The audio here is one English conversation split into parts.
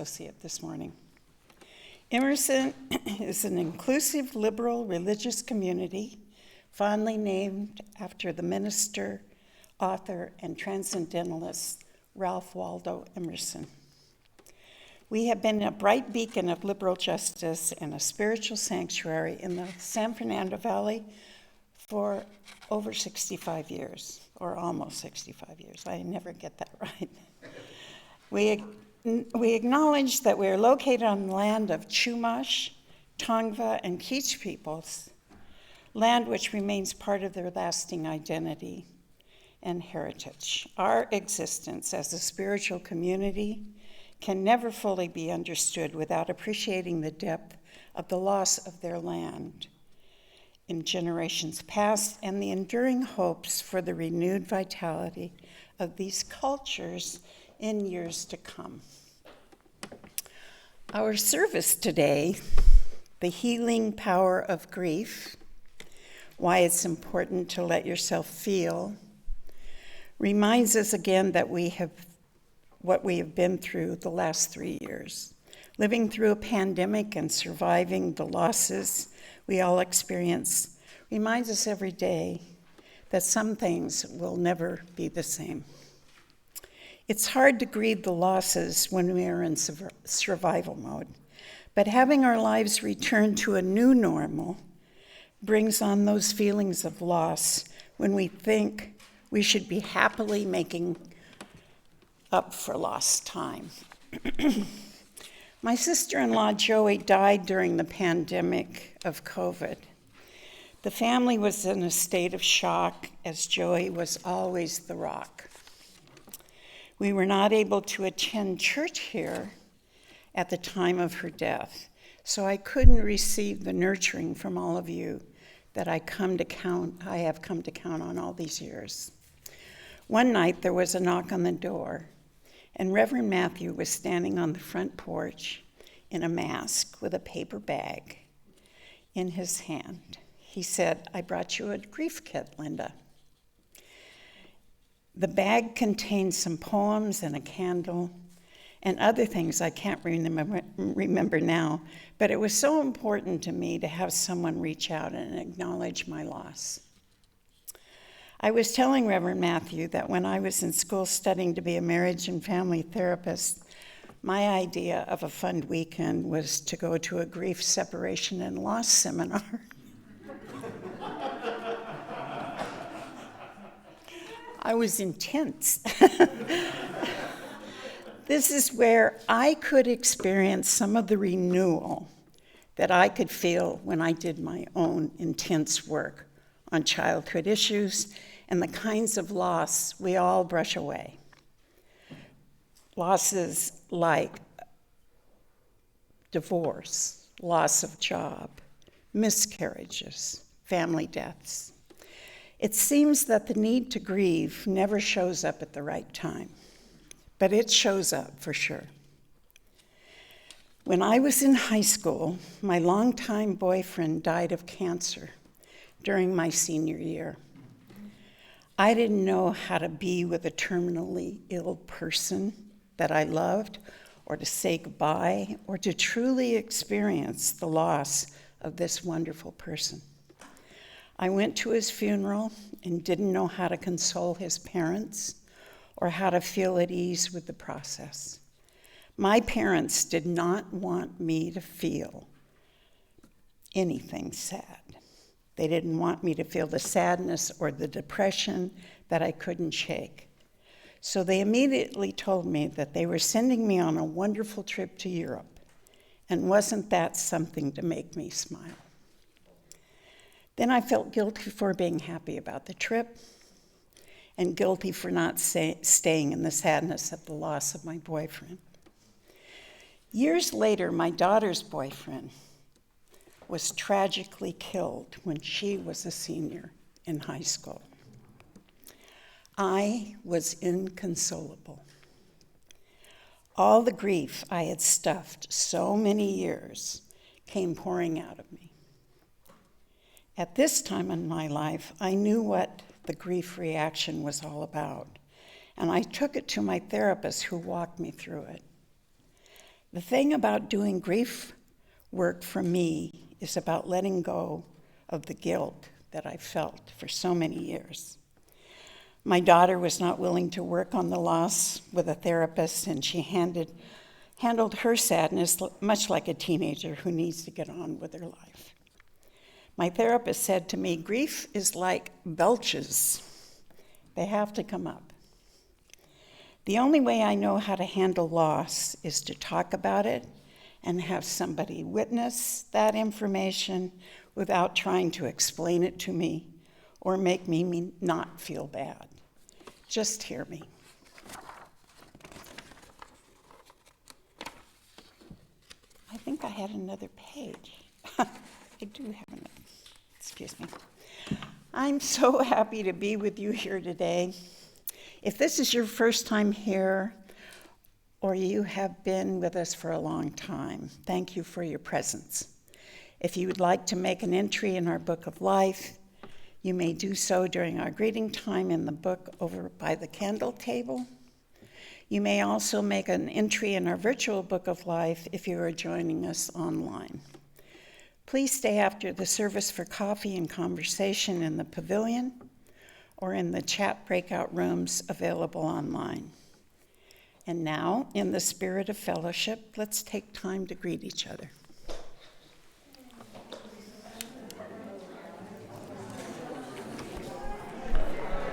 associate this morning. Emerson is an inclusive, liberal, religious community fondly named after the minister, author, and transcendentalist Ralph Waldo Emerson. We have been a bright beacon of liberal justice and a spiritual sanctuary in the San Fernando Valley for over 65 years, or almost 65 years. I never get that right. We acknowledge that we are located on the land of Chumash, Tongva, and Kizh peoples, land which remains part of their lasting identity and heritage. Our existence as a spiritual community can never fully be understood without appreciating the depth of the loss of their land in generations past and the enduring hopes for the renewed vitality of these cultures in years to come. Our service today, The Healing Power of Grief, Why It's Important to Let Yourself Feel, reminds us again that what we have been through the last 3 years. Living through a pandemic and surviving the losses we all experience reminds us every day that some things will never be the same. It's hard to grieve the losses when we are in survival mode, but having our lives return to a new normal brings on those feelings of loss when we think we should be happily making up for lost time. My sister-in-law, Joey, died during the pandemic of COVID. The family was in a state of shock, as Joey was always the rock. We were not able to attend church here at the time of her death, so I couldn't receive the nurturing from all of you that I have come to count on all these years. One night there was a knock on the door, and Reverend Matthew was standing on the front porch in a mask with a paper bag in his hand. He said, "I brought you a grief kit, Linda." The bag contained some poems and a candle and other things I can't remember now, but it was so important to me to have someone reach out and acknowledge my loss. I was telling Reverend Matthew that when I was in school studying to be a marriage and family therapist, my idea of a fun weekend was to go to a grief, separation, and loss seminar. I was intense. This is where I could experience some of the renewal that I could feel when I did my own intense work on childhood issues and the kinds of loss we all brush away. Losses like divorce, loss of job, miscarriages, family deaths. It seems that the need to grieve never shows up at the right time, but it shows up for sure. When I was in high school, my longtime boyfriend died of cancer during my senior year. I didn't know how to be with a terminally ill person that I loved, or to say goodbye, or to truly experience the loss of this wonderful person. I went to his funeral and didn't know how to console his parents or how to feel at ease with the process. My parents did not want me to feel anything sad. They didn't want me to feel the sadness or the depression that I couldn't shake. So they immediately told me that they were sending me on a wonderful trip to Europe, and wasn't that something to make me smile? Then I felt guilty for being happy about the trip and guilty for not staying in the sadness of the loss of my boyfriend. Years later, my daughter's boyfriend was tragically killed when she was a senior in high school. I was inconsolable. All the grief I had stuffed so many years came pouring out of me. At this time in my life, I knew what the grief reaction was all about, and I took it to my therapist, who walked me through it. The thing about doing grief work for me is about letting go of the guilt that I felt for so many years. My daughter was not willing to work on the loss with a therapist, and she handled her sadness much like a teenager who needs to get on with her life. My therapist said to me, grief is like belches. They have to come up. The only way I know how to handle loss is to talk about it and have somebody witness that information without trying to explain it to me or make me not feel bad. Just hear me. I think I had another page. I do have another. Excuse me. I'm so happy to be with you here today. If this is your first time here, or you have been with us for a long time, thank you for your presence. If you would like to make an entry in our Book of Life, you may do so during our greeting time in the book over by the candle table. You may also make an entry in our virtual Book of Life if you are joining us online. Please stay after the service for coffee and conversation in the pavilion or in the chat breakout rooms available online. And now, in the spirit of fellowship, let's take time to greet each other.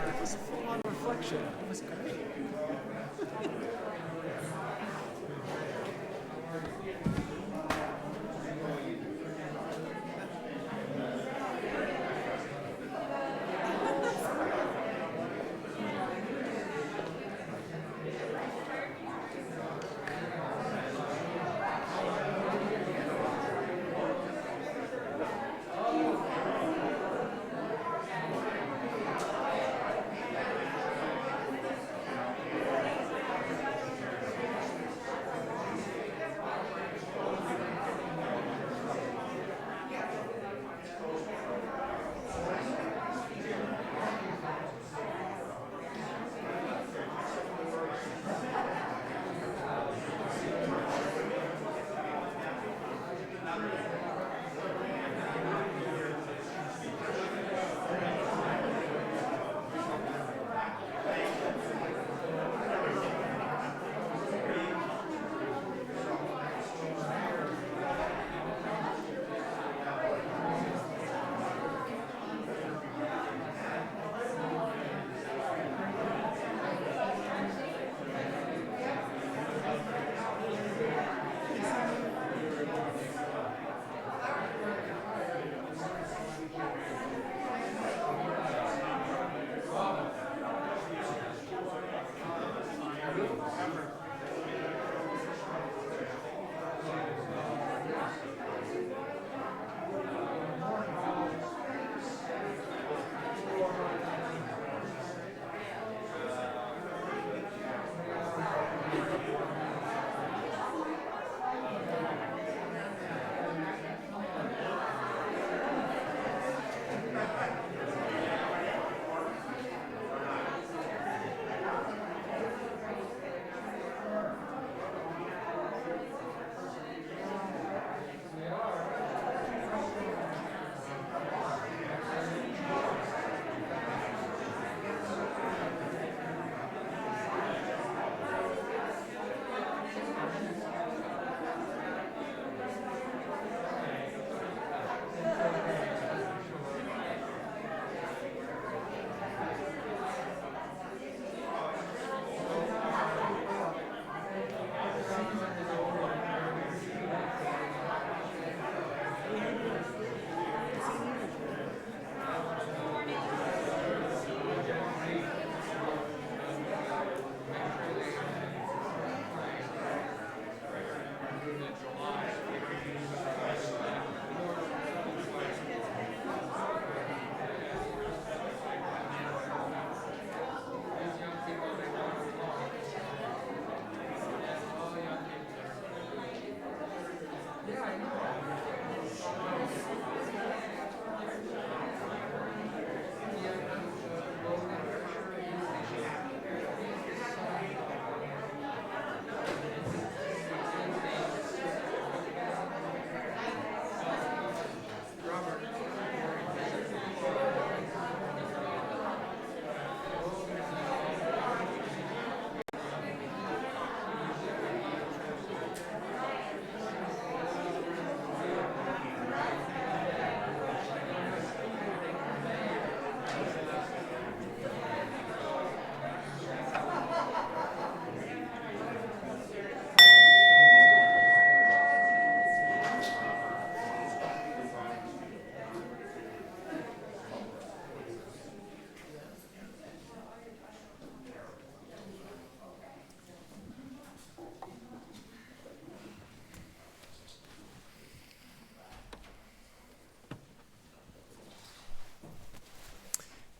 That was a full-on reflection. It was great.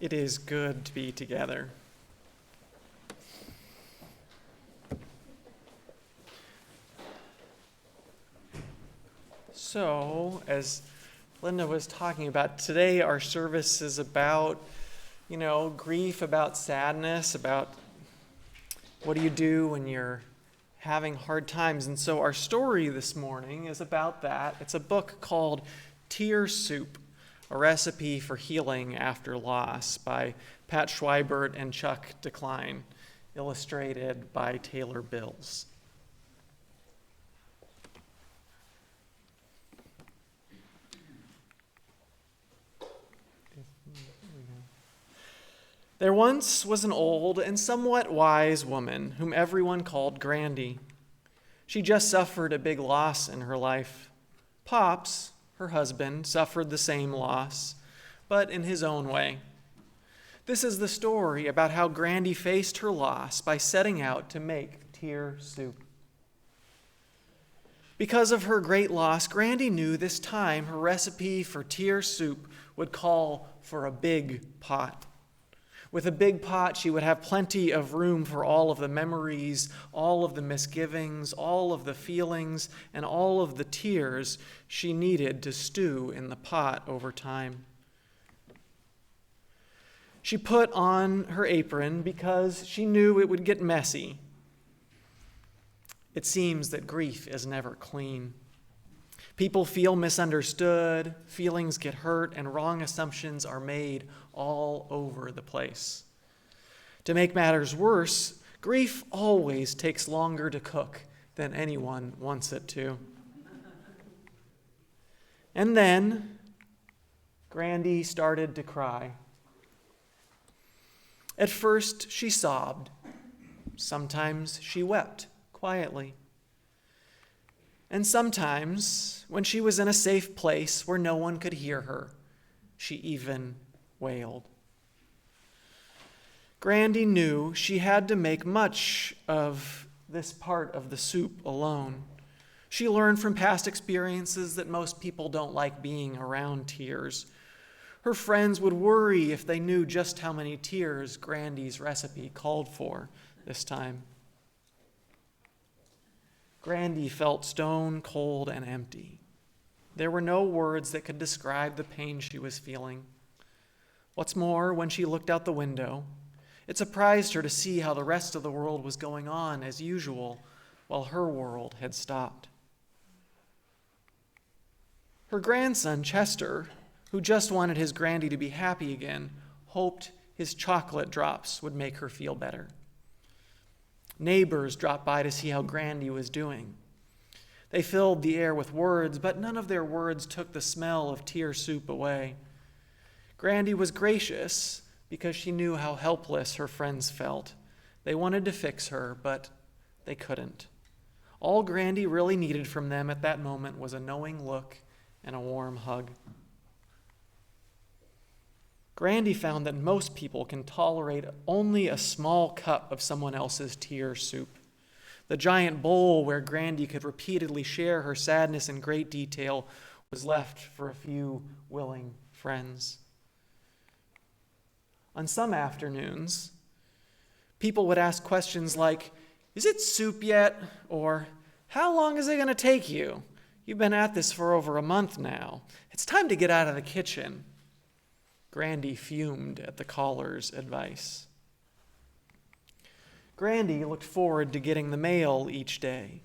It is good to be together. So, as Linda was talking about, today our service is about, grief, about sadness, about what do you do when you're having hard times. And so our story this morning is about that. It's a book called Tear Soup, A Recipe for Healing After Loss by Pat Schweibert and Chuck Decline, illustrated by Taylor Bills. There once was an old and somewhat wise woman whom everyone called Grandy. She just suffered a big loss in her life. Pops, her husband, suffered the same loss, but in his own way. This is the story about how Grandy faced her loss by setting out to make tear soup. Because of her great loss, Grandy knew this time her recipe for tear soup would call for a big pot. With a big pot, she would have plenty of room for all of the memories, all of the misgivings, all of the feelings, and all of the tears she needed to stew in the pot over time. She put on her apron because she knew it would get messy. It seems that grief is never clean. People feel misunderstood, feelings get hurt, and wrong assumptions are made all over the place. To make matters worse, grief always takes longer to cook than anyone wants it to. And then Grandy started to cry. At first, she sobbed. Sometimes she wept quietly. And sometimes, when she was in a safe place where no one could hear her, she even wailed. Grandy knew she had to make much of this part of the soup alone. She learned from past experiences that most people don't like being around tears. Her friends would worry if they knew just how many tears Grandy's recipe called for this time. Grandy felt stone cold and empty. There were no words that could describe the pain she was feeling. What's more, when she looked out the window, it surprised her to see how the rest of the world was going on as usual, while her world had stopped. Her grandson, Chester, who just wanted his Grandy to be happy again, hoped his chocolate drops would make her feel better. Neighbors dropped by to see how Grandy was doing. They filled the air with words, but none of their words took the smell of tear soup away. Grandy was gracious because she knew how helpless her friends felt. They wanted to fix her, but they couldn't. All Grandy really needed from them at that moment was a knowing look and a warm hug. Grandy found that most people can tolerate only a small cup of someone else's tear soup. The giant bowl where Grandy could repeatedly share her sadness in great detail was left for a few willing friends. On some afternoons, people would ask questions like, "Is it soup yet?" Or, "How long is it going to take you? You've been at this for over a month now. It's time to get out of the kitchen." Grandy fumed at the caller's advice. Grandy looked forward to getting the mail each day.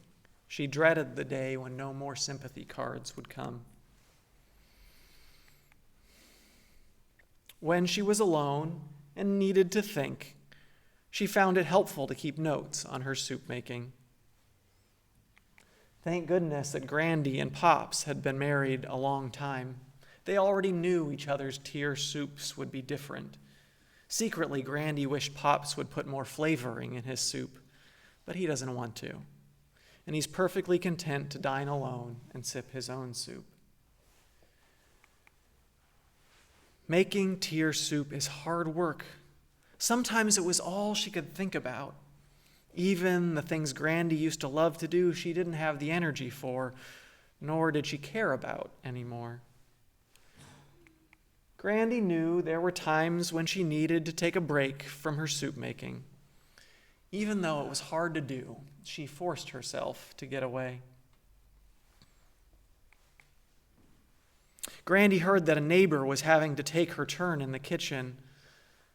She dreaded the day when no more sympathy cards would come. When she was alone and needed to think, she found it helpful to keep notes on her soup making. Thank goodness that Grandy and Pops had been married a long time. They already knew each other's tear soups would be different. Secretly, Grandy wished Pops would put more flavoring in his soup, but he doesn't want to. And he's perfectly content to dine alone and sip his own soup. Making tear soup is hard work. Sometimes it was all she could think about. Even the things Grandy used to love to do, she didn't have the energy for, nor did she care about anymore. Grandy knew there were times when she needed to take a break from her soup making. Even though it was hard to do, she forced herself to get away. Grandy heard that a neighbor was having to take her turn in the kitchen.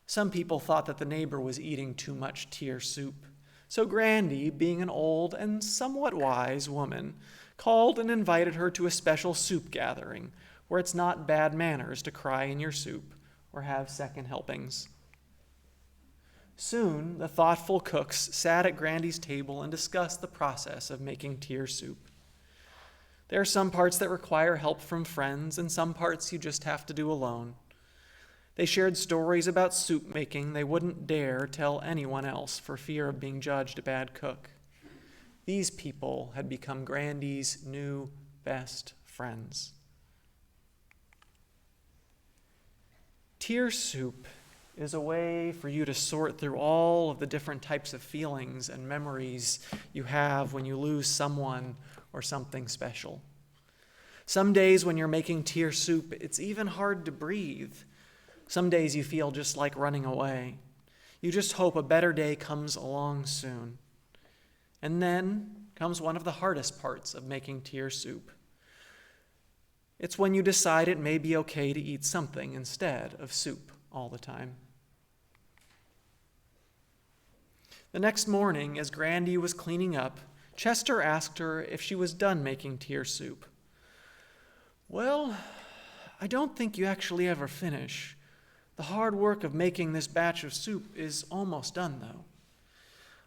Some people thought that the neighbor was eating too much tear soup. So Grandy, being an old and somewhat wise woman, called and invited her to a special soup gathering where it's not bad manners to cry in your soup or have second helpings. Soon, the thoughtful cooks sat at Grandy's table and discussed the process of making tear soup. There are some parts that require help from friends and some parts you just have to do alone. They shared stories about soup making they wouldn't dare tell anyone else for fear of being judged a bad cook. These people had become Grandy's new best friends. Tear soup is a way for you to sort through all of the different types of feelings and memories you have when you lose someone or something special. Some days when you're making tear soup, it's even hard to breathe. Some days you feel just like running away. You just hope a better day comes along soon. And then comes one of the hardest parts of making tear soup. It's when you decide it may be okay to eat something instead of soup all the time. The next morning, as Grandy was cleaning up, Chester asked her if she was done making tear soup. "Well, I don't think you actually ever finish. The hard work of making this batch of soup is almost done, though.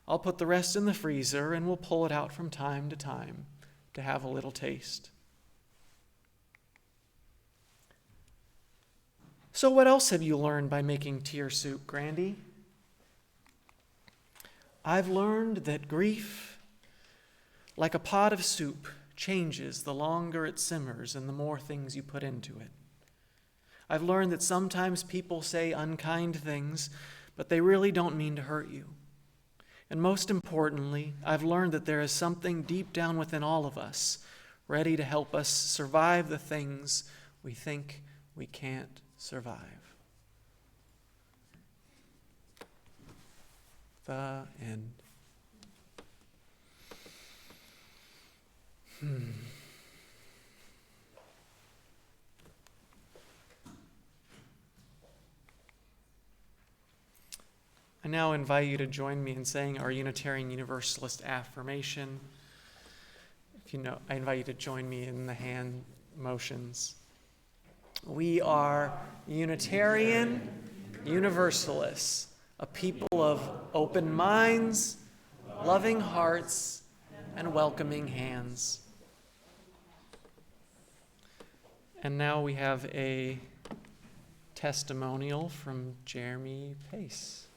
I'll put the rest in the freezer and we'll pull it out from time to time to have a little taste." "So what else have you learned by making tear soup, Grandy?" "I've learned that grief, like a pot of soup, changes the longer it simmers and the more things you put into it. I've learned that sometimes people say unkind things, but they really don't mean to hurt you. And most importantly, I've learned that there is something deep down within all of us, ready to help us survive the things we think we can't survive." The end. I now invite you to join me in saying our Unitarian Universalist affirmation. I invite you to join me in the hand motions. We are Unitarian Universalists, a people of open minds, loving hearts, and welcoming hands. And now we have a testimonial from Jeremy Pace.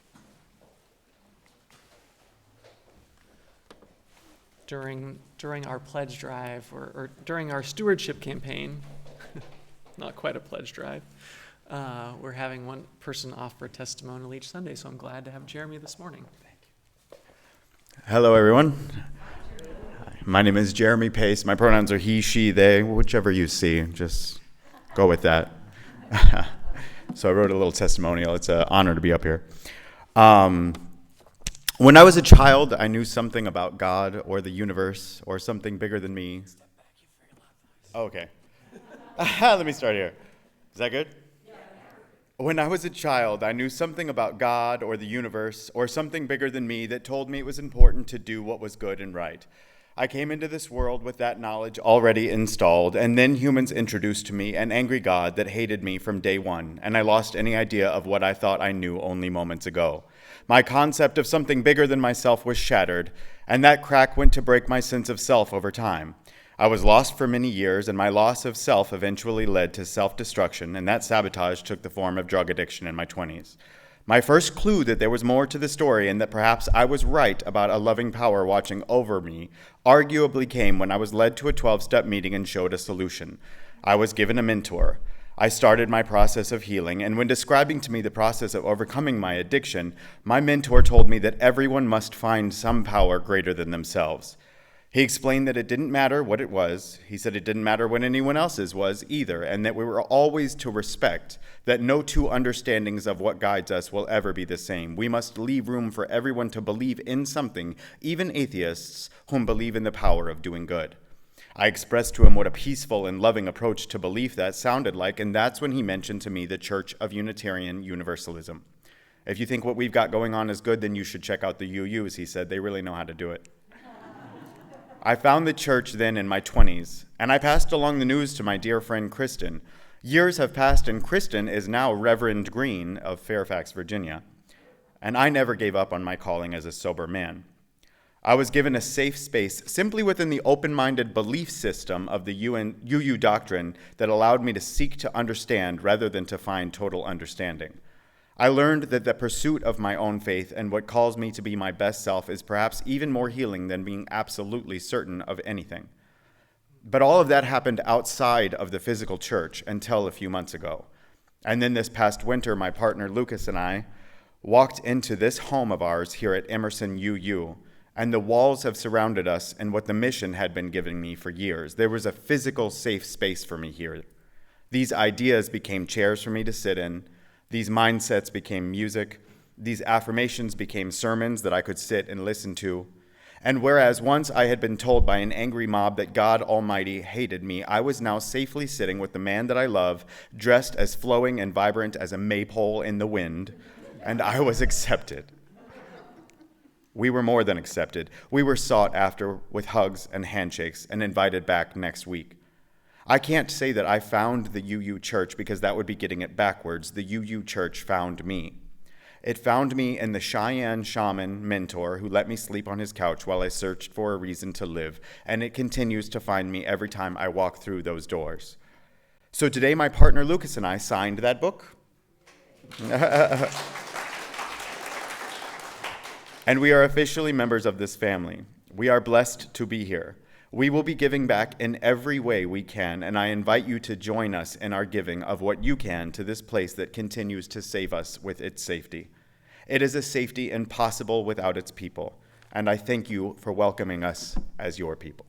During our pledge drive, or during our stewardship campaign, not quite a pledge drive, we're having one person offer a testimonial each Sunday, so I'm glad to have Jeremy this morning. Thank you. Hello, everyone. My name is Jeremy Pace. My pronouns are he, she, they, whichever you see. Just go with that. So I wrote a little testimonial. It's an honor to be up here. When I was a child, I knew something about God or the universe or something bigger than me. Step back, you very loud voice. Okay. Let me start here. Is that good? Yeah. When I was a child, I knew something about God or the universe or something bigger than me that told me it was important to do what was good and right. I came into this world with that knowledge already installed, and then humans introduced to me an angry God that hated me from day one, and I lost any idea of what I thought I knew only moments ago. My concept of something bigger than myself was shattered, and that crack went to break my sense of self over time. I was lost for many years, and my loss of self eventually led to self-destruction, and that sabotage took the form of drug addiction in my 20s. My first clue that there was more to the story and that perhaps I was right about a loving power watching over me arguably came when I was led to a 12-step meeting and showed a solution. I was given a mentor. I started my process of healing, and when describing to me the process of overcoming my addiction, my mentor told me that everyone must find some power greater than themselves. He explained that it didn't matter what it was. He said it didn't matter what anyone else's was either, and that we were always to respect that no two understandings of what guides us will ever be the same. We must leave room for everyone to believe in something, even atheists whom believe in the power of doing good. I expressed to him what a peaceful and loving approach to belief that sounded like, and that's when he mentioned to me the Church of Unitarian Universalism. If you think what we've got going on is good, then you should check out the UUs, he said. They really know how to do it. I found the church then in my 20s, and I passed along the news to my dear friend Kristen. Years have passed, and Kristen is now Reverend Green of Fairfax, Virginia, and I never gave up on my calling as a sober man. I was given a safe space simply within the open-minded belief system of the UU doctrine that allowed me to seek to understand rather than to find total understanding. I learned that the pursuit of my own faith and what calls me to be my best self is perhaps even more healing than being absolutely certain of anything. But all of that happened outside of the physical church until a few months ago. And then this past winter, my partner Lucas and I walked into this home of ours here at Emerson UU, and the walls have surrounded us and what the mission had been giving me for years. There was a physical safe space for me here. These ideas became chairs for me to sit in. These mindsets became music. These affirmations became sermons that I could sit and listen to. And whereas once I had been told by an angry mob that God Almighty hated me, I was now safely sitting with the man that I love, dressed as flowing and vibrant as a maypole in the wind, and I was accepted. We were more than accepted. We were sought after with hugs and handshakes and invited back next week. I can't say that I found the UU church because that would be getting it backwards. The UU church found me. It found me in the Cheyenne shaman mentor who let me sleep on his couch while I searched for a reason to live, and it continues to find me every time I walk through those doors. So today my partner Lucas and I signed that book. And we are officially members of this family. We are blessed to be here. We will be giving back in every way we can, and I invite you to join us in our giving of what you can to this place that continues to save us with its safety. It is a safety impossible without its people, and I thank you for welcoming us as your people.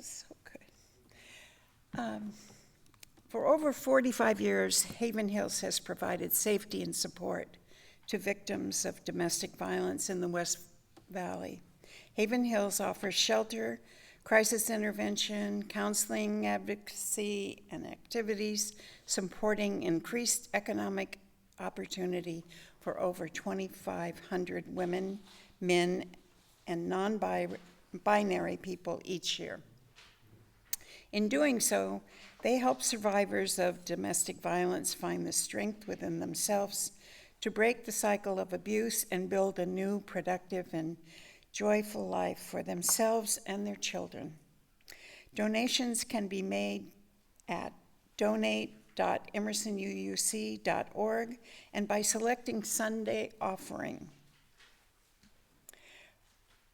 So good. For over 45 years, Haven Hills has provided safety and support to victims of domestic violence in the West Valley. Haven Hills offers shelter, crisis intervention, counseling, advocacy, and activities supporting increased economic opportunity for over 2,500 women, men, and non-binary people each year. In doing so, they help survivors of domestic violence find the strength within themselves to break the cycle of abuse and build a new, productive, and joyful life for themselves and their children. Donations can be made at donate.emersonuuc.org and by selecting Sunday offering.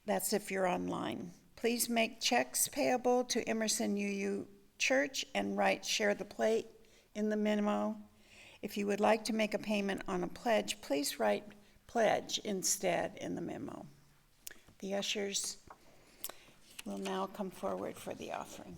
That's if you're online. Please make checks payable to Emerson UU Church and write "Share the Plate" in the memo. If you would like to make a payment on a pledge, please write "Pledge" instead in the memo. The ushers will now come forward for the offering.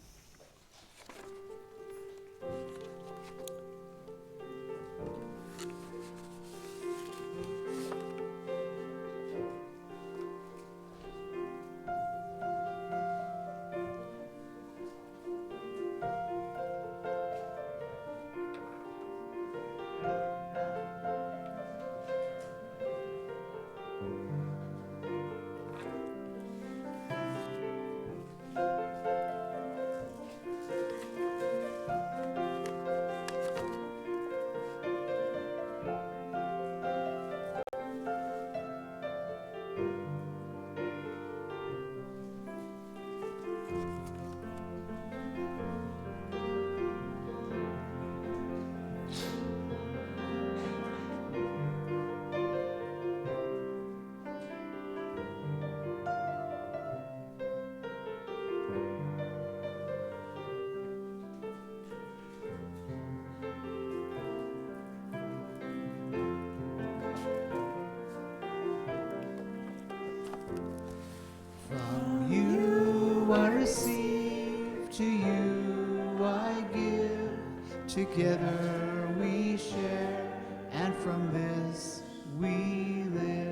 to you I give. Together we share, and from this we live.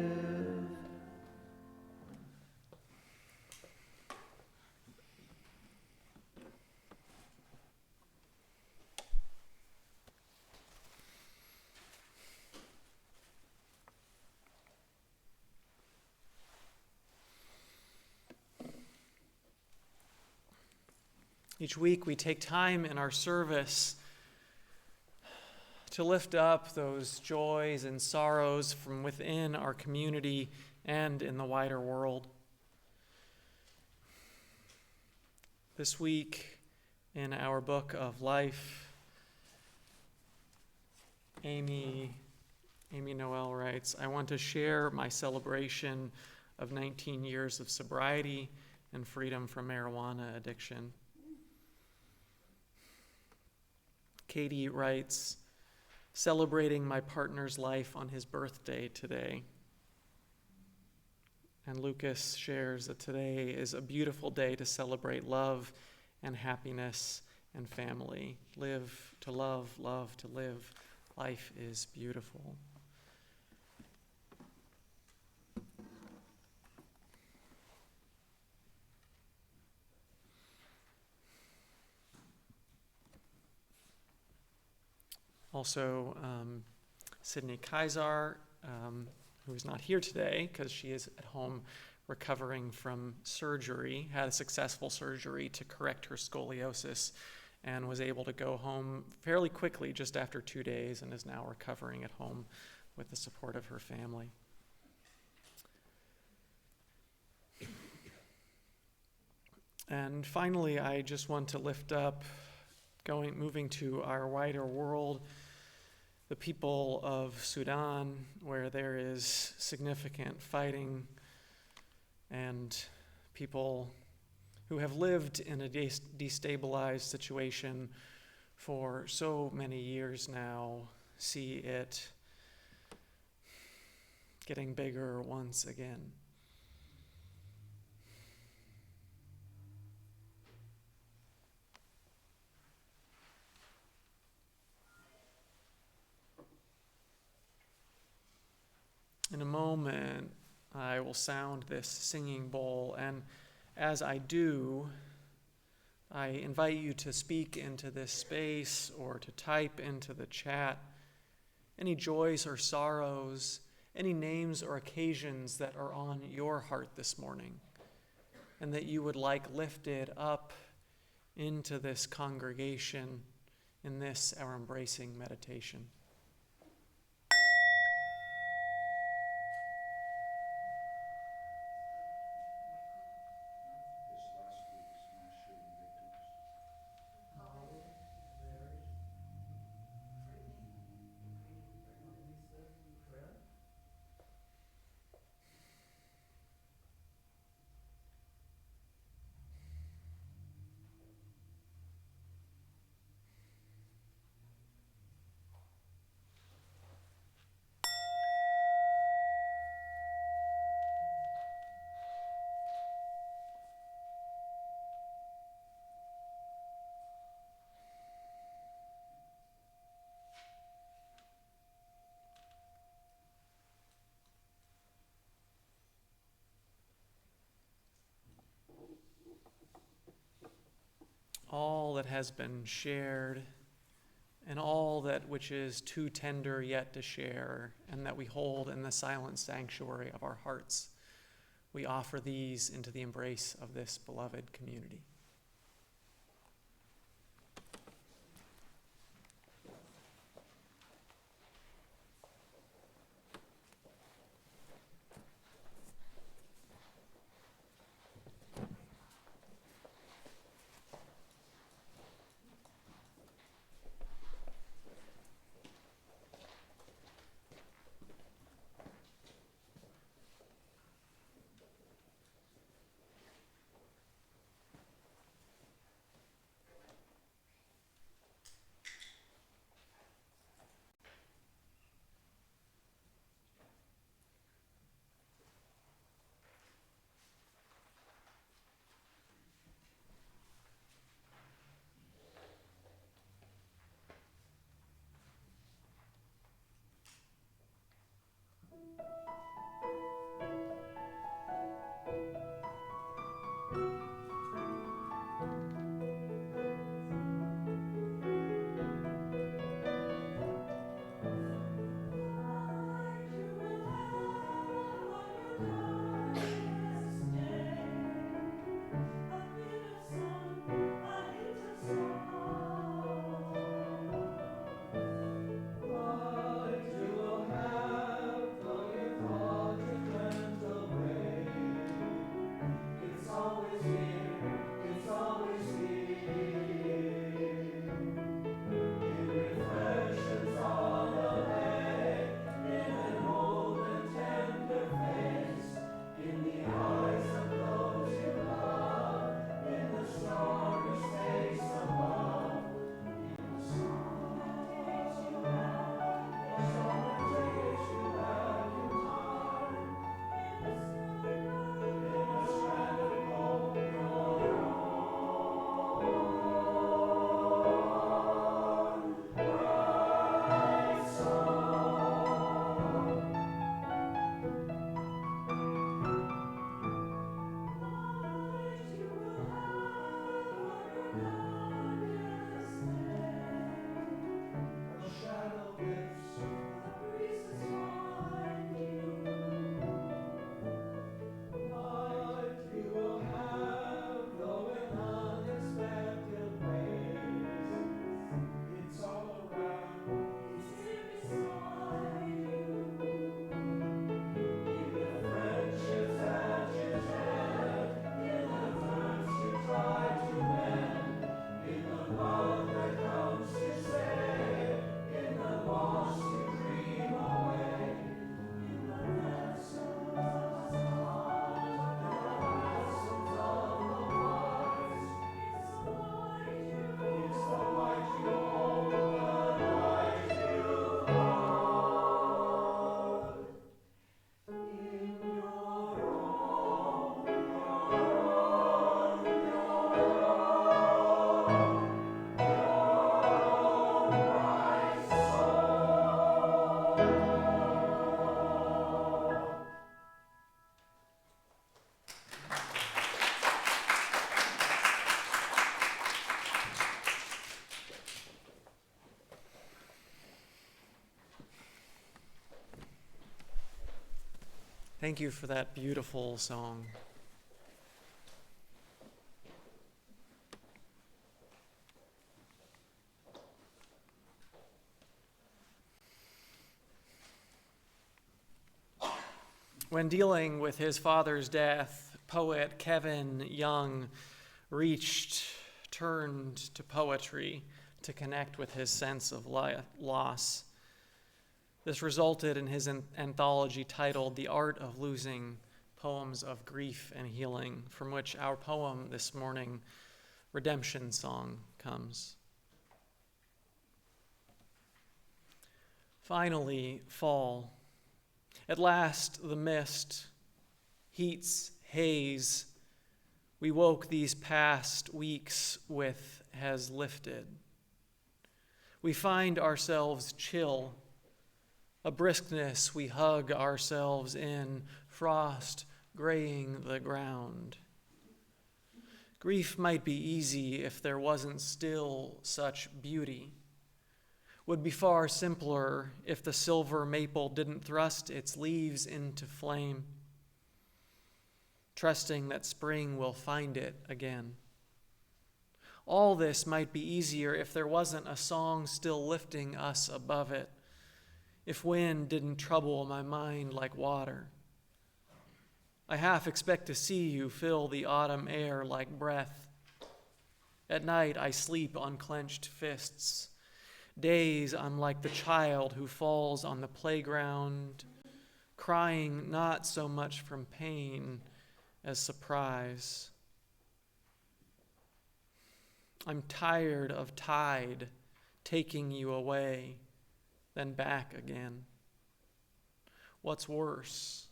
Each week we take time in our service to lift up those joys and sorrows from within our community and in the wider world. This week in our book of life, Amy Noel writes, "I want to share my celebration of 19 years of sobriety and freedom from marijuana addiction." Katie writes, "Celebrating my partner's life on his birthday today." And Lucas shares that today is a beautiful day to celebrate love and happiness and family. Live to love, love to live. Life is beautiful. Also, Sydney Kaiser, who is not here today because she is at home recovering from surgery, had a successful surgery to correct her scoliosis and was able to go home fairly quickly just after 2 days and is now recovering at home with the support of her family. And finally, I just want to lift up, moving to our wider world, the people of Sudan, where there is significant fighting and people who have lived in a destabilized situation for so many years now see it getting bigger once again. In a moment, I will sound this singing bowl, and as I do, I invite you to speak into this space or to type into the chat any joys or sorrows, any names or occasions that are on your heart this morning, and that you would like lifted up into this congregation in this, our embracing meditation. All that has been shared and all that which is too tender yet to share and that we hold in the silent sanctuary of our hearts, we offer these into the embrace of this beloved community. Thank you for that beautiful song. When dealing with his father's death, poet Kevin Young turned to poetry to connect with his sense of loss. This resulted in his anthology titled The Art of Losing, Poems of Grief and Healing, from which our poem this morning, Redemption Song, comes. Finally, fall. At last, the mist, heat's haze we woke these past weeks with has lifted. We find ourselves chill, a briskness we hug ourselves in, frost graying the ground. Grief might be easy if there wasn't still such beauty. Would be far simpler if the silver maple didn't thrust its leaves into flame, trusting that spring will find it again. All this might be easier if there wasn't a song still lifting us above it, if wind didn't trouble my mind like water. I half expect to see you fill the autumn air like breath. At night I sleep on clenched fists. Days I'm like the child who falls on the playground, crying not so much from pain as surprise. I'm tired of tide taking you away, then back again. What's worse,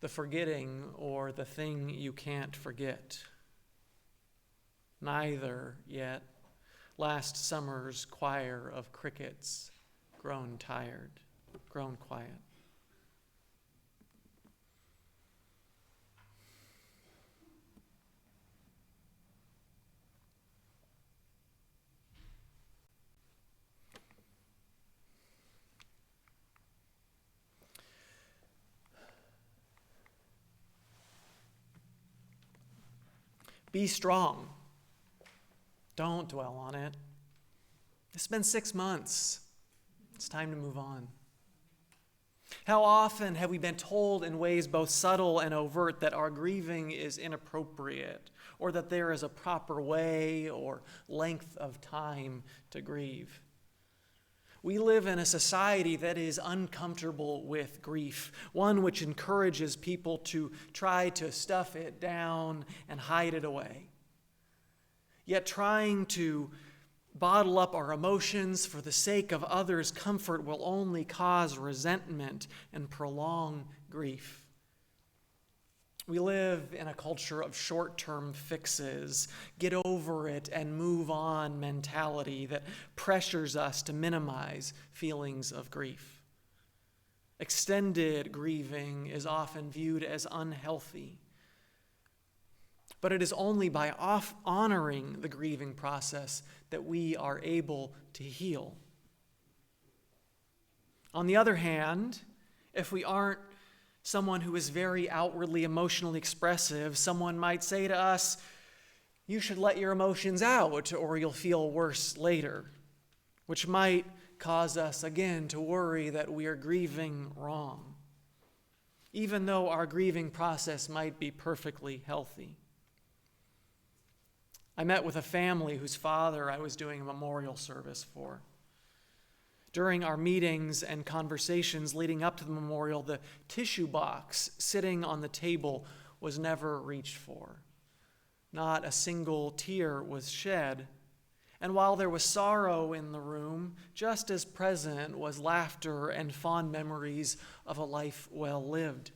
the forgetting or the thing you can't forget? Neither yet. Last summer's choir of crickets, grown tired, grown quiet. Be strong. Don't dwell on it. It's been 6 months. It's time to move on. How often have we been told in ways both subtle and overt that our grieving is inappropriate, or that there is a proper way or length of time to grieve? We live in a society that is uncomfortable with grief, one which encourages people to try to stuff it down and hide it away. Yet trying to bottle up our emotions for the sake of others' comfort will only cause resentment and prolong grief. We live in a culture of short-term fixes, get over it and move on mentality that pressures us to minimize feelings of grief. Extended grieving is often viewed as unhealthy, but it is only by honoring the grieving process that we are able to heal. On the other hand, if we aren't someone who is very outwardly emotionally expressive, someone might say to us, "You should let your emotions out or you'll feel worse later," which might cause us again to worry that we are grieving wrong, even though our grieving process might be perfectly healthy. I met with a family whose father I was doing a memorial service for. During our meetings and conversations leading up to the memorial, the tissue box sitting on the table was never reached for. Not a single tear was shed. And while there was sorrow in the room, just as present was laughter and fond memories of a life well lived.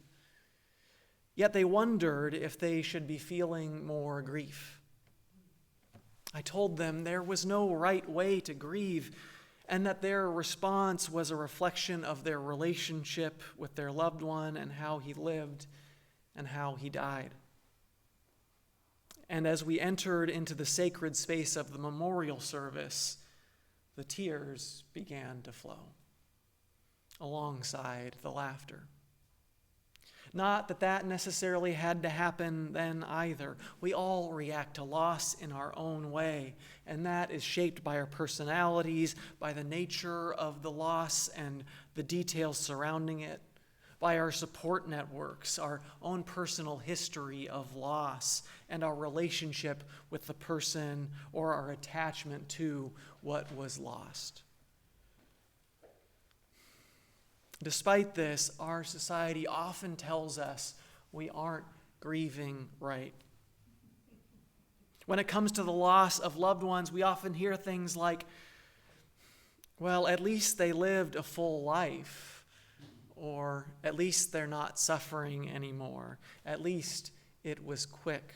Yet they wondered if they should be feeling more grief. I told them there was no right way to grieve, and that their response was a reflection of their relationship with their loved one and how he lived and how he died. And as we entered into the sacred space of the memorial service, the tears began to flow alongside the laughter. Not that that necessarily had to happen then either. We all react to loss in our own way, and that is shaped by our personalities, by the nature of the loss and the details surrounding it, by our support networks, our own personal history of loss, and our relationship with the person or our attachment to what was lost. Despite this, our society often tells us we aren't grieving right. When it comes to the loss of loved ones, we often hear things like, "Well, at least they lived a full life," or "at least they're not suffering anymore," "at least it was quick."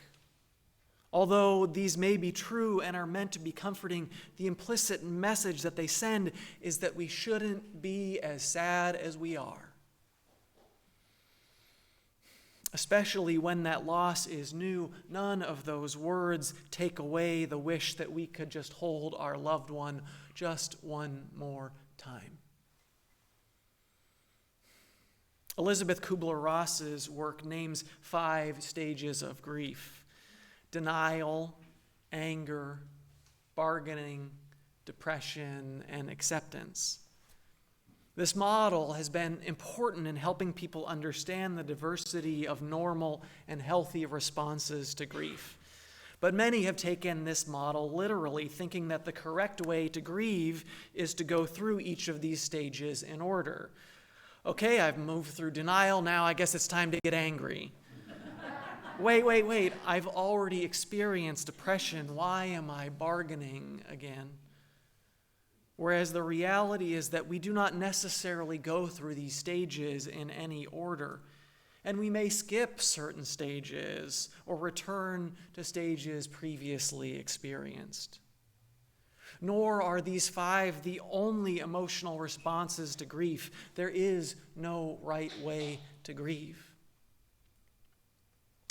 Although these may be true and are meant to be comforting, the implicit message that they send is that we shouldn't be as sad as we are. Especially when that loss is new, none of those words take away the wish that we could just hold our loved one just one more time. Elizabeth Kubler-Ross's work names 5 stages of grief: denial, anger, bargaining, depression, and acceptance. This model has been important in helping people understand the diversity of normal and healthy responses to grief. But many have taken this model literally, thinking that the correct way to grieve is to go through each of these stages in order. Okay, I've moved through denial, now I guess it's time to get angry. Wait, I've already experienced depression. Why am I bargaining again? Whereas the reality is that we do not necessarily go through these stages in any order, and we may skip certain stages or return to stages previously experienced. Nor are these 5 the only emotional responses to grief. There is no right way to grieve.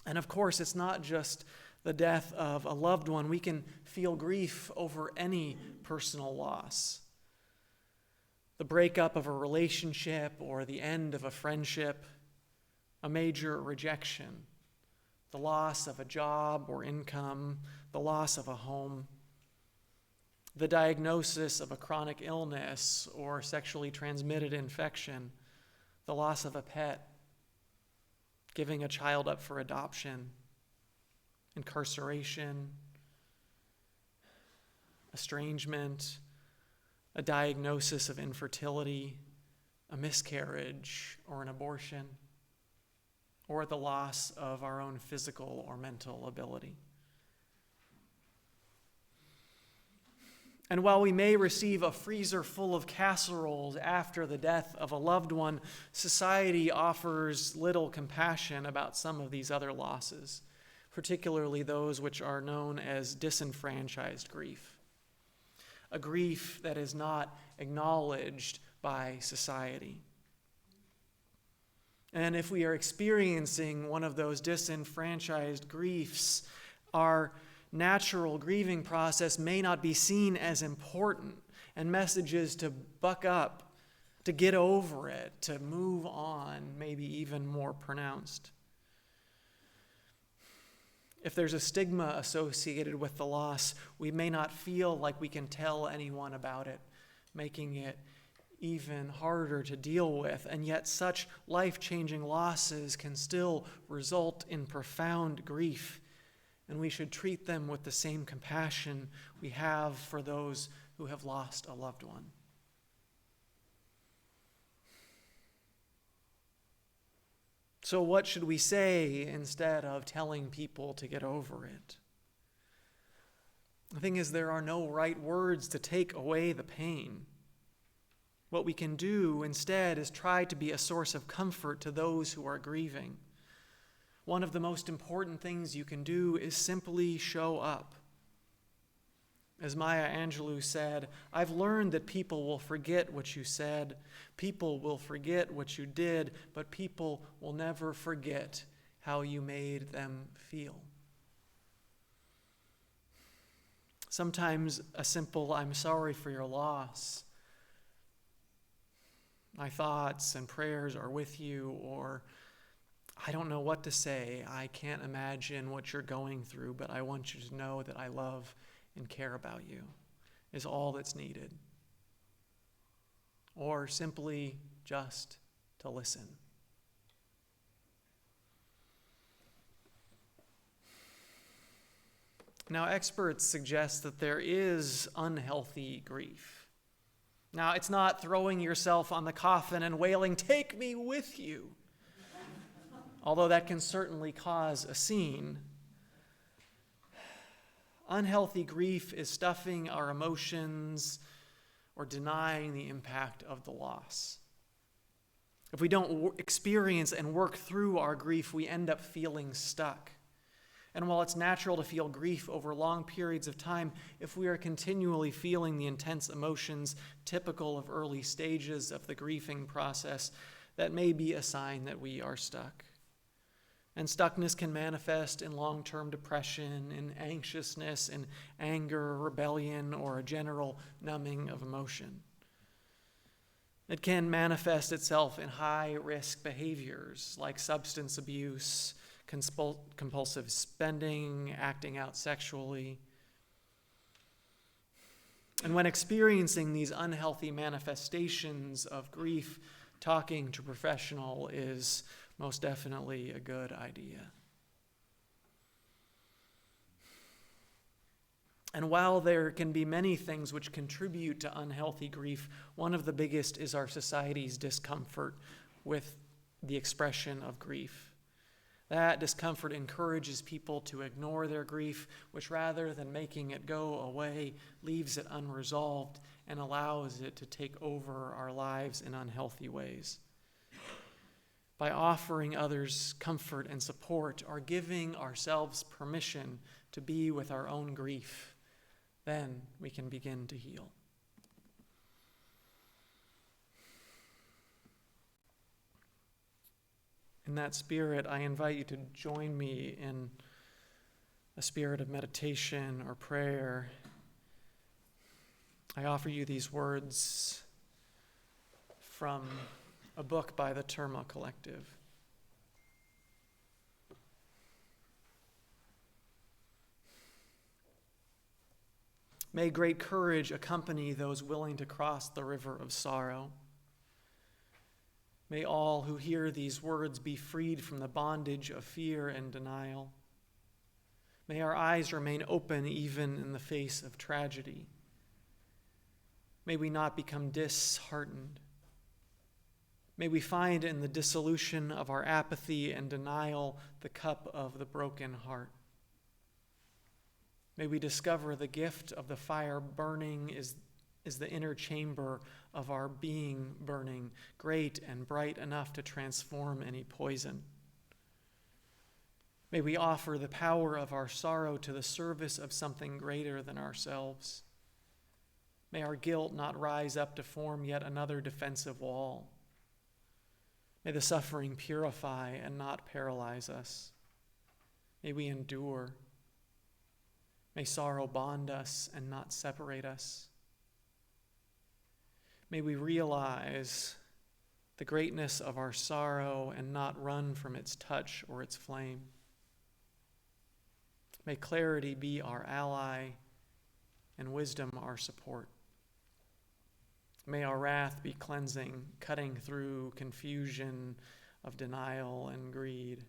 And of course, it's not just the death of a loved one. We can feel grief over any personal loss. The breakup of a relationship or the end of a friendship, a major rejection, the loss of a job or income, the loss of a home, the diagnosis of a chronic illness or sexually transmitted infection, the loss of a pet, giving a child up for adoption, incarceration, estrangement, a diagnosis of infertility, a miscarriage or an abortion, or the loss of our own physical or mental ability. And while we may receive a freezer full of casseroles after the death of a loved one, society offers little compassion about some of these other losses, particularly those which are known as disenfranchised grief, a grief that is not acknowledged by society. And if we are experiencing one of those disenfranchised griefs, our natural grieving process may not be seen as important, and messages to buck up, to get over it, to move on, may be even more pronounced. If there's a stigma associated with the loss, we may not feel like we can tell anyone about it, making it even harder to deal with. And yet such life-changing losses can still result in profound grief, and we should treat them with the same compassion we have for those who have lost a loved one. So what should we say instead of telling people to get over it? The thing is, there are no right words to take away the pain. What we can do instead is try to be a source of comfort to those who are grieving. One of the most important things you can do is simply show up. As Maya Angelou said, "I've learned that people will forget what you said, people will forget what you did, but people will never forget how you made them feel." Sometimes a simple "I'm sorry for your loss," "My thoughts and prayers are with you," or "I don't know what to say, I can't imagine what you're going through, but I want you to know that I love and care about you," is all that's needed. Or simply just to listen. Now, experts suggest that there is unhealthy grief. Now, it's not throwing yourself on the coffin and wailing, "Take me with you," although that can certainly cause a scene. Unhealthy grief is stuffing our emotions or denying the impact of the loss. If we don't experience and work through our grief, we end up feeling stuck. And while it's natural to feel grief over long periods of time, if we are continually feeling the intense emotions typical of early stages of the grieving process, that may be a sign that we are stuck. And stuckness can manifest in long-term depression, in anxiousness, in anger, rebellion, or a general numbing of emotion. It can manifest itself in high-risk behaviors like substance abuse, compulsive spending, acting out sexually. And when experiencing these unhealthy manifestations of grief, talking to a professional is most definitely a good idea. And while there can be many things which contribute to unhealthy grief, one of the biggest is our society's discomfort with the expression of grief. That discomfort encourages people to ignore their grief, which rather than making it go away, leaves it unresolved and allows it to take over our lives in unhealthy ways. By offering others comfort and support, or giving ourselves permission to be with our own grief, then we can begin to heal. In that spirit, I invite you to join me in a spirit of meditation or prayer. I offer you these words from a book by the Terma Collective. May great courage accompany those willing to cross the river of sorrow. May all who hear these words be freed from the bondage of fear and denial. May our eyes remain open even in the face of tragedy. May we not become disheartened. May we find in the dissolution of our apathy and denial the cup of the broken heart. May we discover the gift of the fire burning is the inner chamber of our being burning, great and bright enough to transform any poison. May we offer the power of our sorrow to the service of something greater than ourselves. May our guilt not rise up to form yet another defensive wall. May the suffering purify and not paralyze us. May we endure. May sorrow bond us and not separate us. May we realize the greatness of our sorrow and not run from its touch or its flame. May clarity be our ally and wisdom our support. May our wrath be cleansing, cutting through confusion of denial and greed.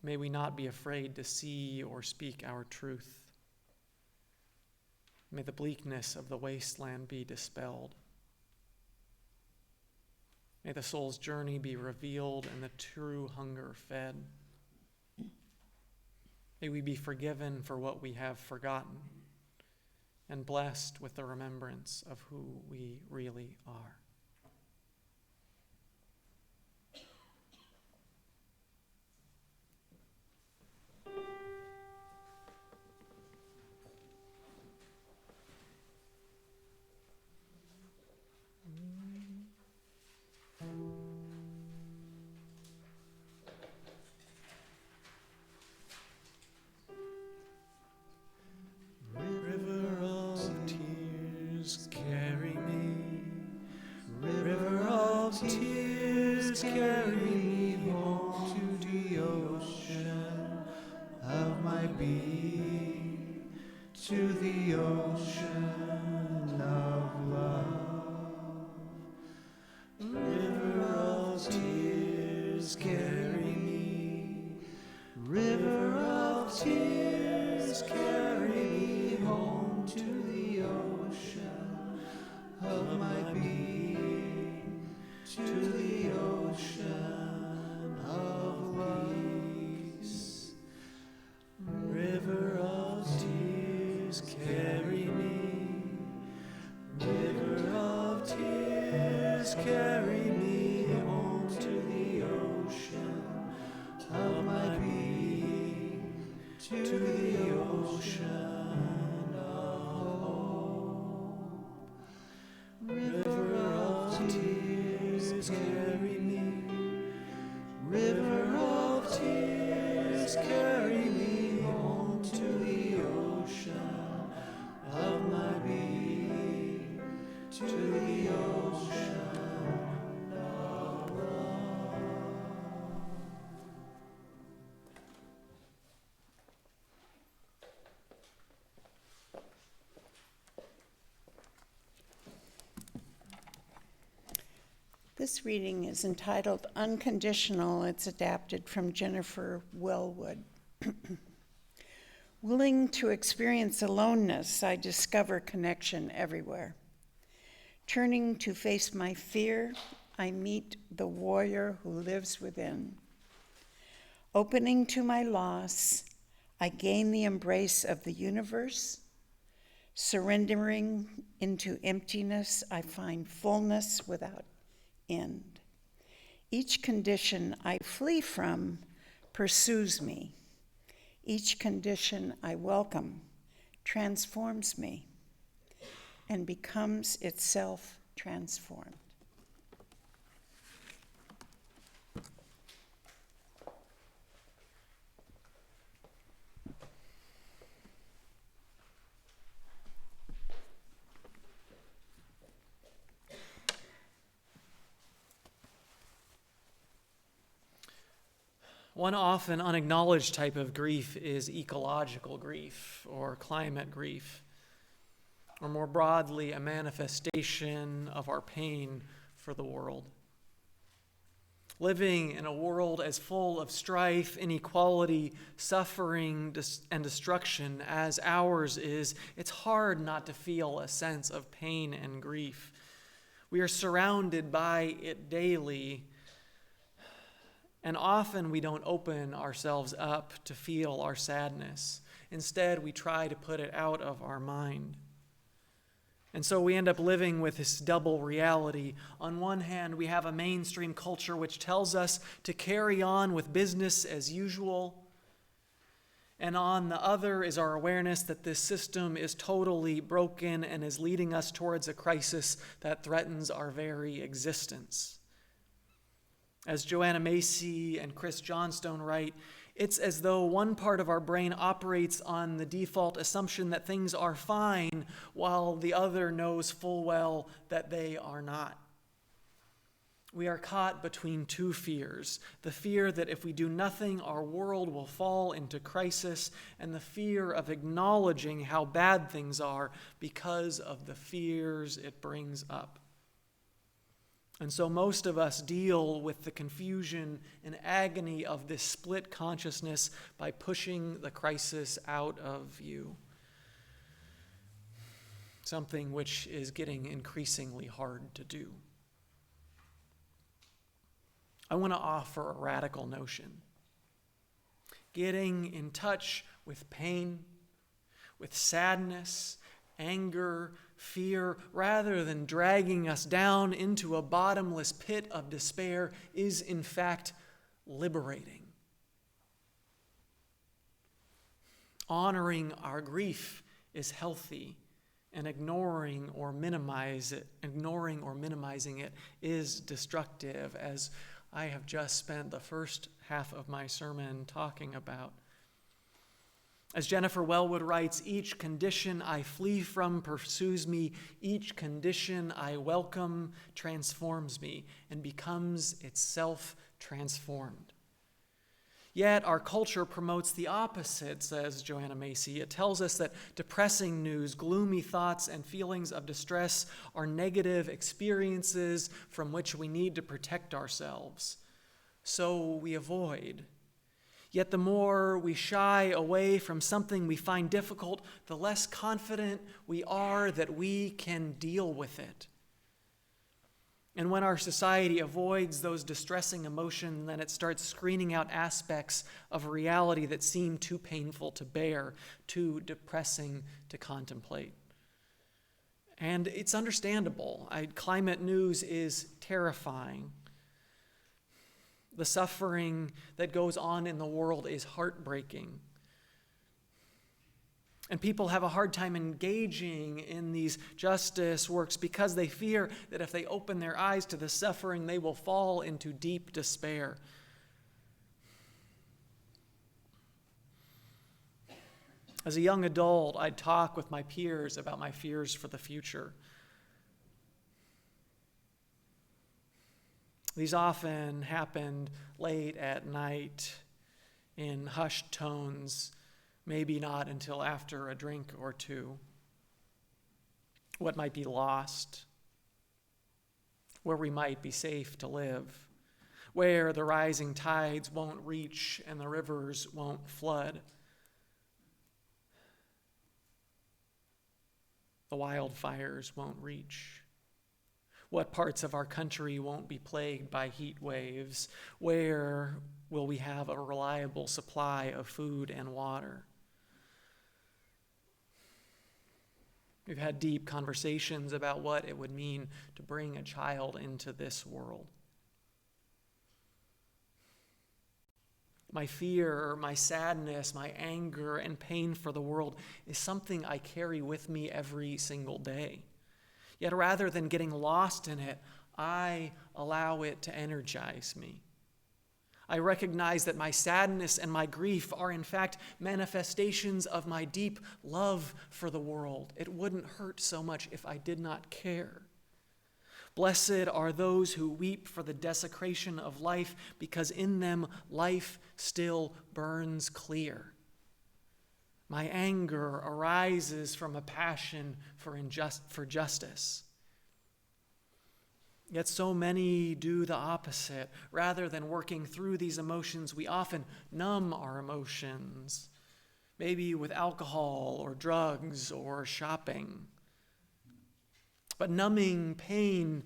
May we not be afraid to see or speak our truth. May the bleakness of the wasteland be dispelled. May the soul's journey be revealed and the true hunger fed. May we be forgiven for what we have forgotten and blessed with the remembrance of who we really are. River of tears, carry me. River of tears, carry me home to the ocean of my being, to the ocean of love. River of tears, carry me. River of tears, carry me home to the ocean of my being, to the ocean of peace. River of tears, carry me. River of tears, carry me home to the ocean of my being, to the ocean of hope. River of tears, carry me. River of tears, carry me home to the ocean of my being, to the ocean of love. This reading is entitled Unconditional. It's adapted from Jennifer Wellwood. Willing to experience aloneness, I discover connection everywhere. Turning to face my fear, I meet the warrior who lives within. Opening to my loss, I gain the embrace of the universe. Surrendering into emptiness, I find fullness without end. Each condition I flee from pursues me. Each condition I welcome transforms me and becomes itself transformed. One often unacknowledged type of grief is ecological grief or climate grief, or more broadly, a manifestation of our pain for the world. Living in a world as full of strife, inequality, suffering, and destruction as ours is, it's hard not to feel a sense of pain and grief. We are surrounded by it daily, and often we don't open ourselves up to feel our sadness. Instead, we try to put it out of our mind. And so we end up living with this double reality. On one hand, we have a mainstream culture which tells us to carry on with business as usual. And on the other is our awareness that this system is totally broken and is leading us towards a crisis that threatens our very existence. As Joanna Macy and Chris Johnstone write, it's as though one part of our brain operates on the default assumption that things are fine, while the other knows full well that they are not. We are caught between two fears: the fear that if we do nothing, our world will fall into crisis, and the fear of acknowledging how bad things are because of the fears it brings up. And so most of us deal with the confusion and agony of this split consciousness by pushing the crisis out of view. Something which is getting increasingly hard to do. I want to offer a radical notion. Getting in touch with pain, with sadness, anger, fear, rather than dragging us down into a bottomless pit of despair, is in fact liberating. Honoring our grief is healthy, and ignoring or minimizing it is destructive, as I have just spent the first half of my sermon talking about. As Jennifer Wellwood writes, each condition I flee from pursues me. Each condition I welcome transforms me and becomes itself transformed. Yet our culture promotes the opposite, says Joanna Macy. It tells us that depressing news, gloomy thoughts, and feelings of distress are negative experiences from which we need to protect ourselves. So we avoid. Yet the more we shy away from something we find difficult, the less confident we are that we can deal with it. And when our society avoids those distressing emotions, then it starts screening out aspects of reality that seem too painful to bear, too depressing to contemplate. And it's understandable. Climate news is terrifying. The suffering that goes on in the world is heartbreaking. And people have a hard time engaging in these justice works because they fear that if they open their eyes to the suffering, they will fall into deep despair. As a young adult, I'd talk with my peers about my fears for the future. These often happened late at night in hushed tones, maybe not until after a drink or two. What might be lost, where we might be safe to live, where the rising tides won't reach and the rivers won't flood. The wildfires won't reach. What parts of our country won't be plagued by heat waves? Where will we have a reliable supply of food and water? We've had deep conversations about what it would mean to bring a child into this world. My fear, my sadness, my anger, and pain for the world is something I carry with me every single day. Yet rather than getting lost in it, I allow it to energize me. I recognize that my sadness and my grief are in fact manifestations of my deep love for the world. It wouldn't hurt so much if I did not care. Blessed are those who weep for the desecration of life, because in them life still burns clear. My anger arises from a passion for justice. Yet so many do the opposite. Rather than working through these emotions, we often numb our emotions, maybe with alcohol or drugs or shopping. But numbing pain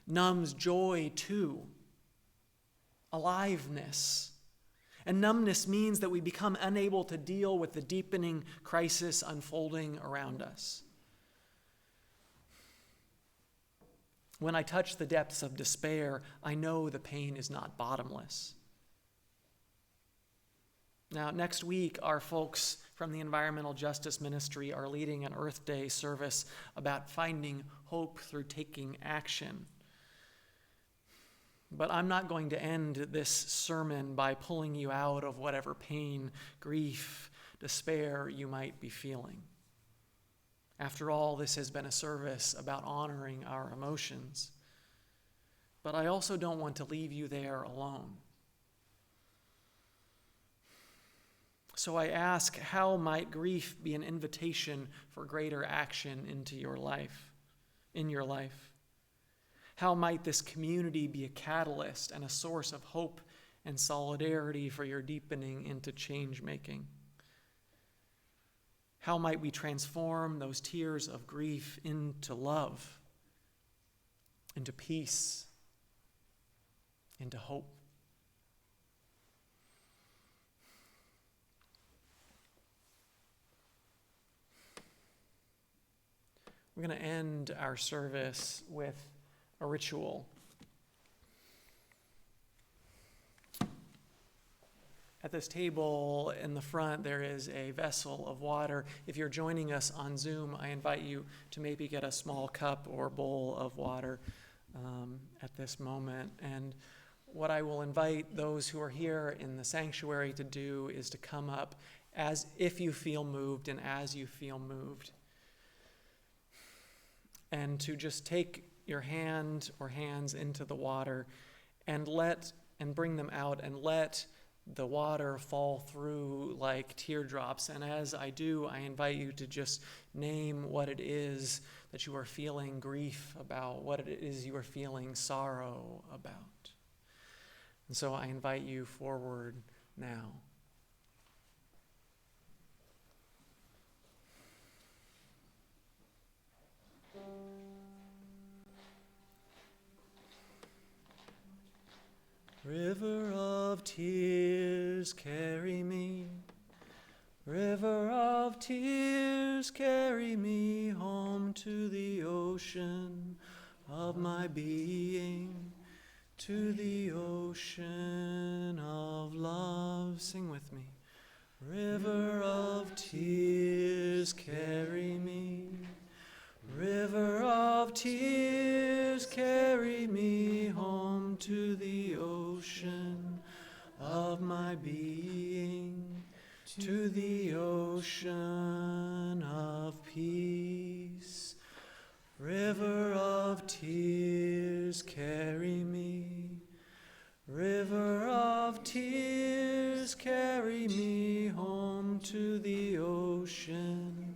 numbs joy too, aliveness. And numbness means that we become unable to deal with the deepening crisis unfolding around us. When I touch the depths of despair, I know the pain is not bottomless. Now, next week, our folks from the Environmental Justice Ministry are leading an Earth Day service about finding hope through taking action. But I'm not going to end this sermon by pulling you out of whatever pain, grief, despair you might be feeling. After all, this has been a service about honoring our emotions. But I also don't want to leave you there alone. So I ask, how might grief be an invitation for greater action in your life? How might this community be a catalyst and a source of hope and solidarity for your deepening into change-making? How might we transform those tears of grief into love, into peace, into hope? We're going to end our service with a ritual. At this table in the front, there is a vessel of water. If you're joining us on Zoom, I invite you to maybe get a small cup or bowl of water at this moment. And what I will invite those who are here in the sanctuary to do is to come up as if you feel moved and as you feel moved. And to just take your hand or hands into the water and bring them out and let the water fall through like teardrops. And as I do, I invite you to just name what it is that you are feeling grief about, what it is you are feeling sorrow about. And so I invite you forward now. River of tears, carry me. River of tears, carry me home to the ocean of my being, to the ocean of love. Sing with me. River of tears, carry me. River of tears, carry me home to the ocean of my being, to the ocean of peace. River of tears, carry me. River of tears, carry me home to the ocean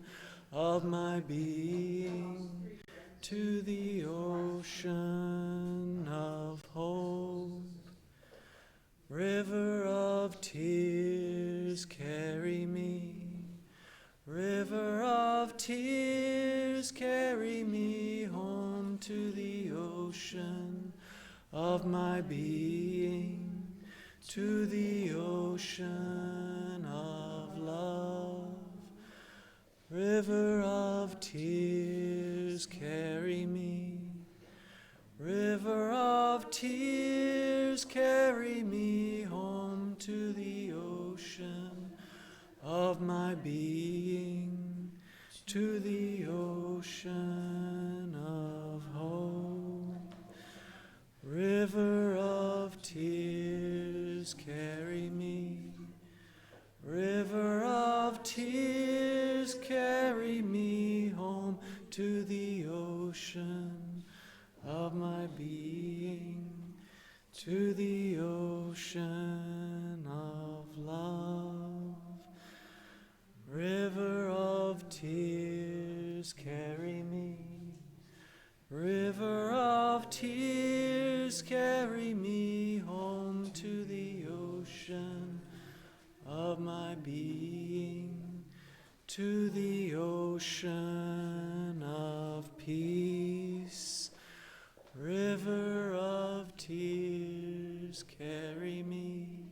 of my being, to the ocean of hope. River of tears, carry me. River of tears, carry me home to the ocean of my being, to the ocean of love. River of tears, carry me. River of tears, carry me home to the ocean of my being, to the ocean of hope. River of tears, carry me. River of tears, carry me home to the ocean of my being, to the ocean of love. River of tears, carry me. River of tears, carry me home to the ocean of my being, to the ocean of peace. River of tears, carry me.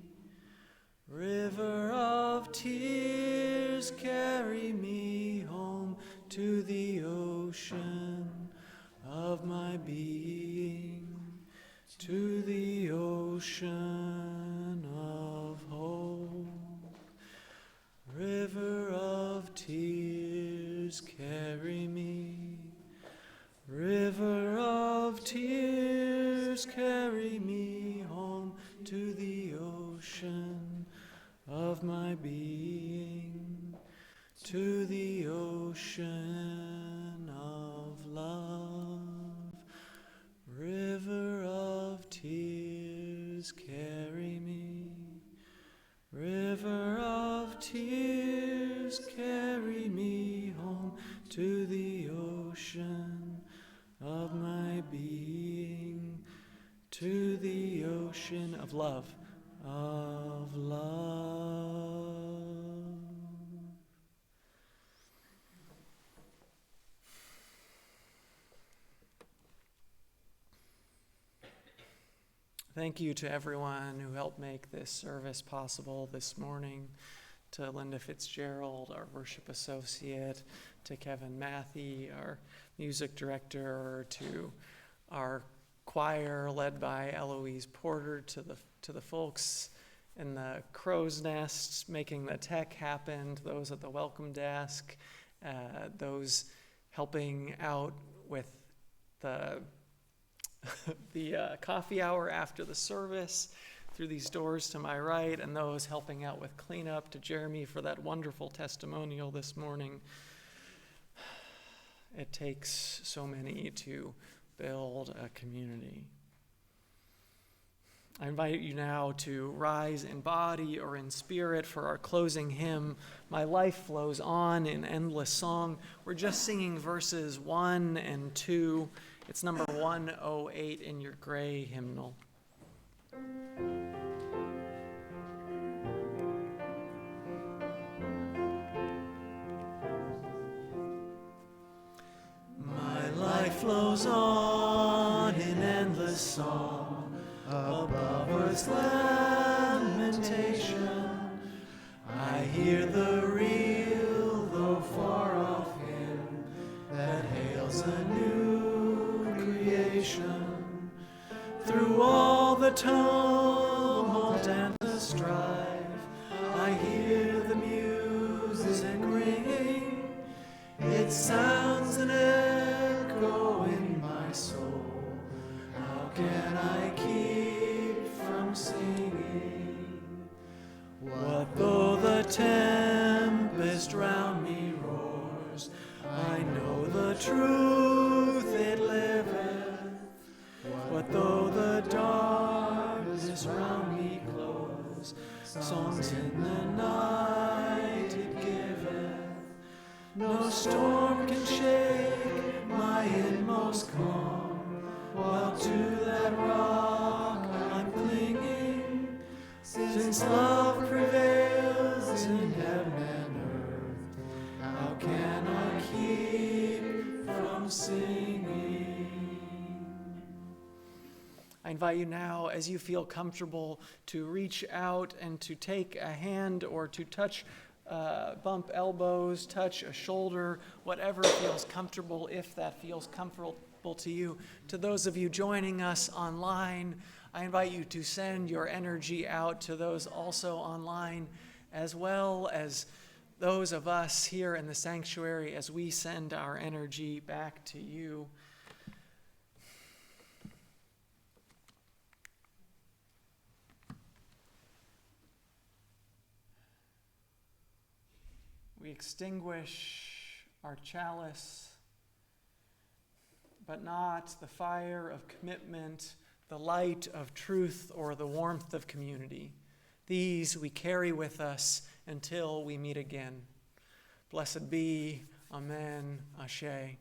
River of tears, carry me home to the ocean of my being, to the ocean of hope. River of tears, carry me. River of tears, carry me home to the ocean of my being, to the ocean of love. River of tears, carry me. River of tears, carry me home to the ocean of my being, to the ocean of love, of love. Thank you to everyone who helped make this service possible this morning, to Linda Fitzgerald, our worship associate, to Kevin Matthey, our music director, to our choir led by Eloise Porter, to the folks in the crow's nest making the tech happen, to those at the welcome desk, those helping out with the coffee hour after the service through these doors to my right, and those helping out with cleanup, to Jeremy for that wonderful testimonial this morning. It takes so many to build a community. I invite you now to rise in body or in spirit for our closing hymn, My Life Flows On in Endless Song. We're just singing verses 1 and 2. It's number 108 in your gray hymnal. My life flows on in endless song, above earth's lamentation. I hear the real, though far off hymn, that hails a new creation. Through all the tumult and the strife, I hear the music ringing. It sounds an echo in my soul. How can I keep from singing? What though the tempest round me roars? I know the truth, it liveth. What though the darkness round me close? Songs in the night it giveth. No storm can shake my inmost calm, while to that rock I'm clinging. Since love prevails in heaven and earth, how can I keep from singing? I invite you now, as you feel comfortable, to reach out and to take a hand or to touch, bump elbows, touch a shoulder, whatever feels comfortable, if that feels comfortable to you. To those of you joining us online, I invite you to send your energy out to those also online, as well as those of us here in the sanctuary as we send our energy back to you. We extinguish our chalice, but not the fire of commitment, the light of truth, or the warmth of community. These we carry with us until we meet again. Blessed be, Amen, Ashe.